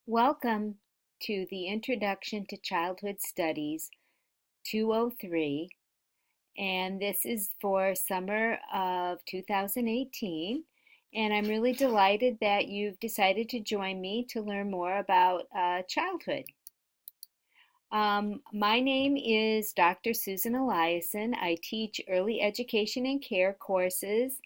Welcome to the Introduction to Childhood Studies 203, and this is for summer of 2018. And I'm really delighted that you've decided to join me to learn more about childhood. My name is Dr. Susan Eliason. I teach early education and care courses.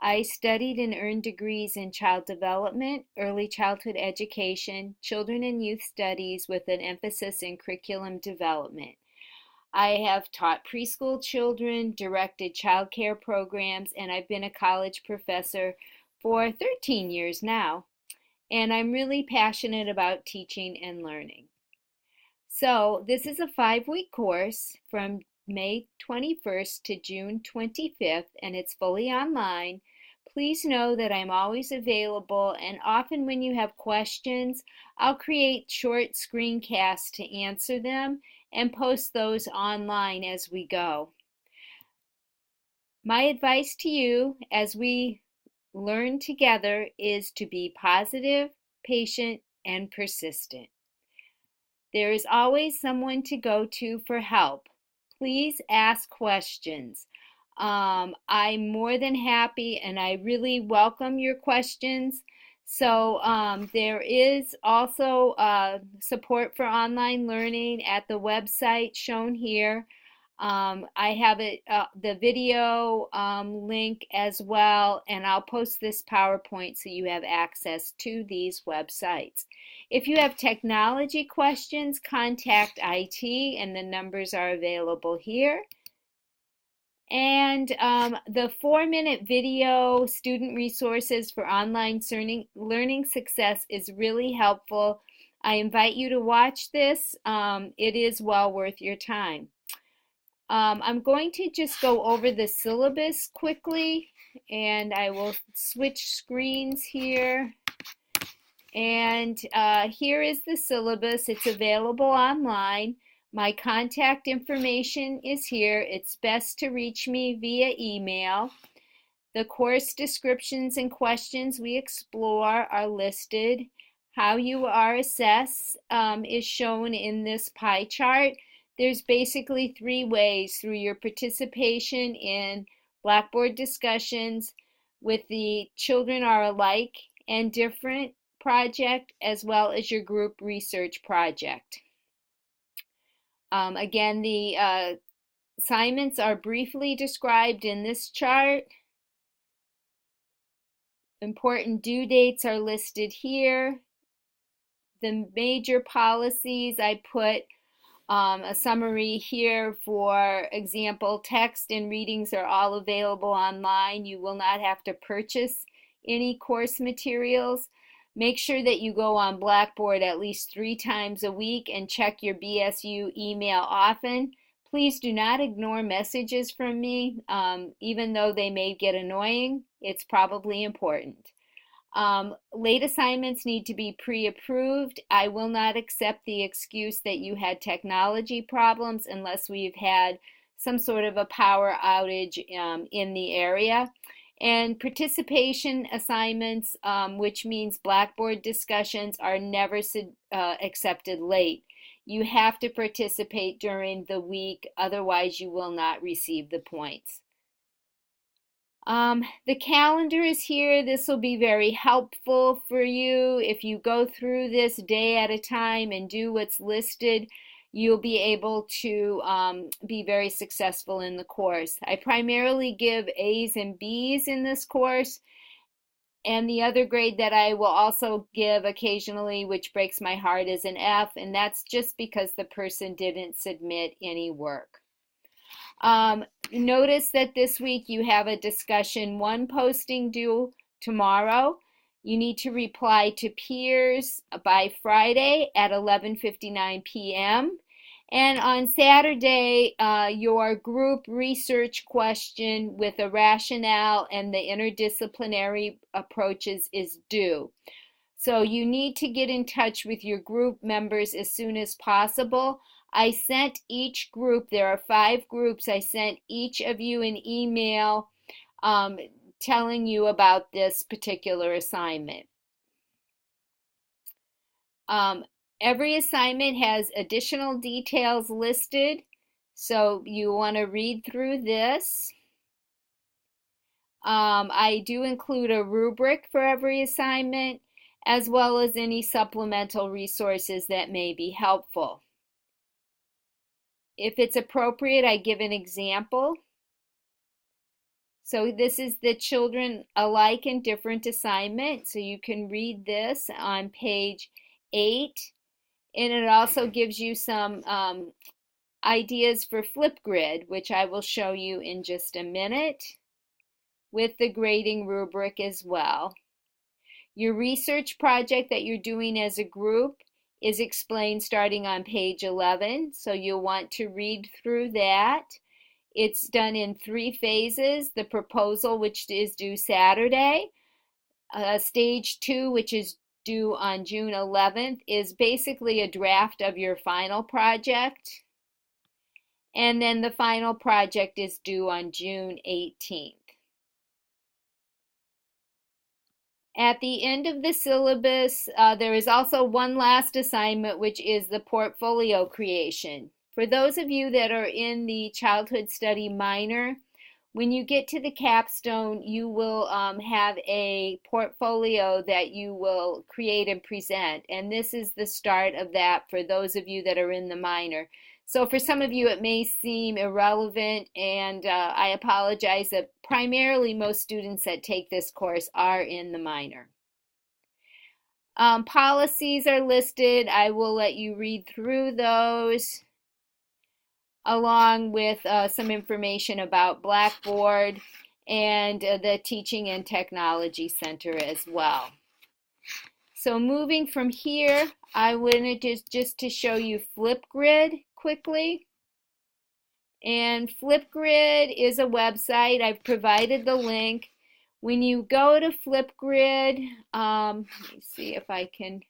I studied and earned degrees in child development, early childhood education, children and youth studies with an emphasis in curriculum development. I have taught preschool children, directed child care programs, and I've been a college professor for 13 years now. And I'm really passionate about teaching and learning. So this is a 5-week course from May 21st to June 25th, and it's fully online. Please know that I'm always available, and often when you have questions, I'll create short screencasts to answer them and post those online as we go. My advice to you as we learn together is to be positive, patient, and persistent. There is always someone to go to for help. Please ask questions. I'm more than happy and I really welcome your questions. So there is also support for online learning at the website shown here. I have the video link as well, and I'll post this PowerPoint so you have access to these websites. If you have technology questions, contact IT, and the numbers are available here. And the 4-minute video student resources for online learning success is really helpful. I invite you to watch this. It is well worth your time. I'm going to just go over the syllabus quickly, and I will switch screens here. And here is the syllabus. It's available online. My contact information is here. It's best to reach me via email. The course descriptions and questions we explore are listed. How you are assessed is shown in this pie chart. There's basically 3 ways: through your participation in Blackboard discussions with the Children Are Alike and Different project, as well as your group research project. Again, the assignments are briefly described in this chart. Important due dates are listed here. The major policies, I put a summary here. For example, text and readings are all available online. You will not have to purchase any course materials. Make sure that you go on Blackboard at least 3 times a week and check your BSU email often. Please do not ignore messages from me, even though they may get annoying. It's probably important. Late assignments need to be pre-approved. I will not accept the excuse that you had technology problems unless we've had some sort of a power outage in the area. And participation assignments, which means Blackboard discussions, are never accepted late. You have to participate during the week, otherwise you will not receive the points. The calendar is here. This will be very helpful for you. If you go through this day at a time and do what's listed, you'll be able to be very successful in the course. I primarily give A's and B's in this course, and the other grade that I will also give occasionally, which breaks my heart, is an F, and that's just because the person didn't submit any work. Notice that this week you have a discussion 1 posting due tomorrow. You need to reply to peers by Friday at 11:59 p.m. And on Saturday, your group research question with a rationale and the interdisciplinary approaches is due. So you need to get in touch with your group members as soon as possible. I sent each group, there are 5 groups, I sent each of you an email telling you about this particular assignment. Every assignment has additional details listed, so you want to read through this. I do include a rubric for every assignment, as well as any supplemental resources that may be helpful. If it's appropriate, I give an example. So this is the Children Alike and Different assignment. So you can read this on page 8. And it also gives you some ideas for Flipgrid, which I will show you in just a minute, with the grading rubric as well. Your research project that you're doing as a group is explained starting on page 11, so you'll want to read through that. It's done in 3 phases. The proposal, which is due Saturday. Stage 2, which is due on June 11th, is basically a draft of your final project. And then the final project is due on June 18th. At the end of the syllabus, there is also one last assignment, which is the portfolio creation. For those of you that are in the childhood study minor, when you get to the capstone, you will have a portfolio that you will create and present. And this is the start of that for those of you that are in the minor. So for some of you, it may seem irrelevant, and I apologize that primarily most students that take this course are in the minor. Policies are listed. I will let you read through those, along with some information about Blackboard and the Teaching and Technology Center as well. So moving from here, I wanted just to show you Flipgrid quickly. And Flipgrid is a website. I've provided the link. When you go to Flipgrid, let me see if I can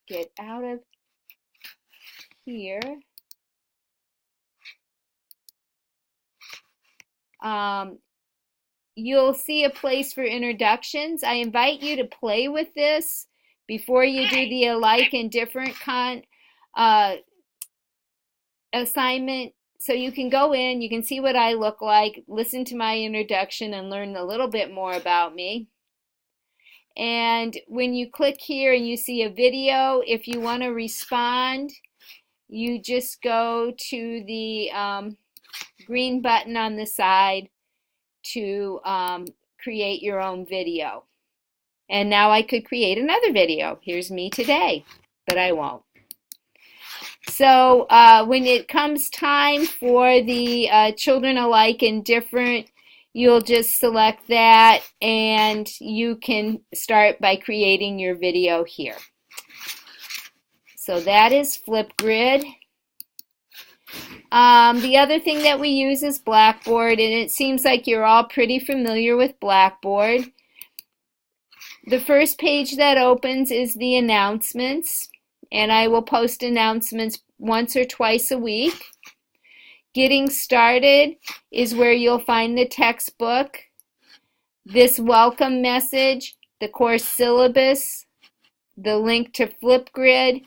get out of here. You'll see a place for introductions. I invite you to play with this before you do the alike and different assignment. So you can go in, you can see what I look like, listen to my introduction, and learn a little bit more about me. And when you click here and you see a video, if you want to respond, you just go to the green button on the side to create your own video. And now I could create another video. Here's me today, but I won't. So when it comes time for the Children Alike and Different, you'll just select that and you can start by creating your video here. So that is Flipgrid. The other thing that we use is Blackboard, and it seems like you're all pretty familiar with Blackboard. The first page that opens is the announcements, and I will post announcements once or twice a week. Getting started is where you'll find the textbook, this welcome message, the course syllabus, the link to Flipgrid,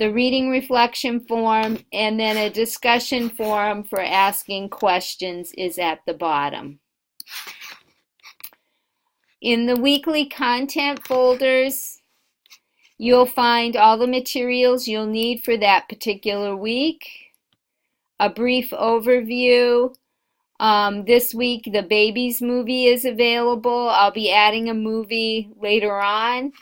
the reading reflection form, and then a discussion forum for asking questions is at the bottom. In the weekly content folders, you'll find all the materials you'll need for that particular week, a brief overview. This week, the Babies movie is available. I'll be adding a movie later on.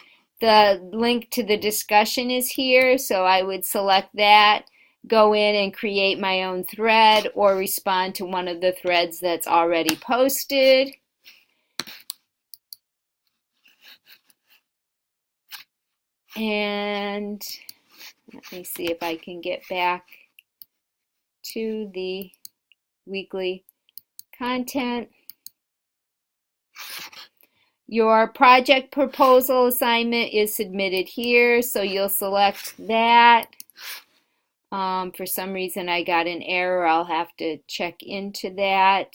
The link to the discussion is here, so I would select that, go in and create my own thread or respond to one of the threads that's already posted. And let me see if I can get back to the weekly content. Your project proposal assignment is submitted here, so you'll select that. For some reason I got an error. I'll have to check into that.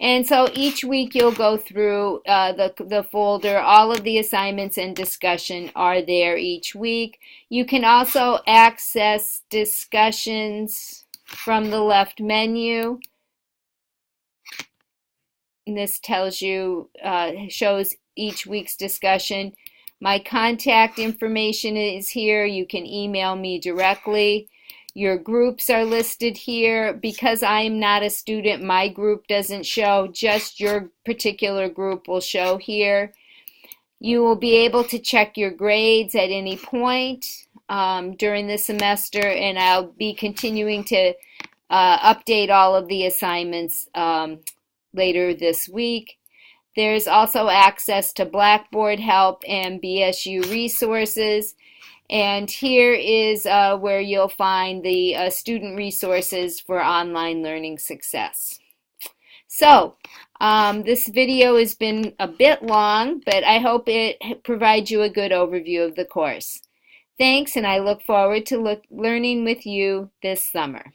And so each week you'll go through the folder. All of the assignments and discussion are there each week. You can also access discussions from the left menu. And this tells you, shows each week's discussion. My contact information is here. You can email me directly. Your groups are listed here. Because I am not a student, my group doesn't show. Just your particular group will show here. You will be able to check your grades at any point during the semester, and I'll be continuing to update all of the assignments later this week. There's also access to Blackboard help and BSU resources. And here is where you'll find the student resources for online learning success. So, this video has been a bit long, but I hope it provides you a good overview of the course. Thanks, and I look forward to learning with you this summer.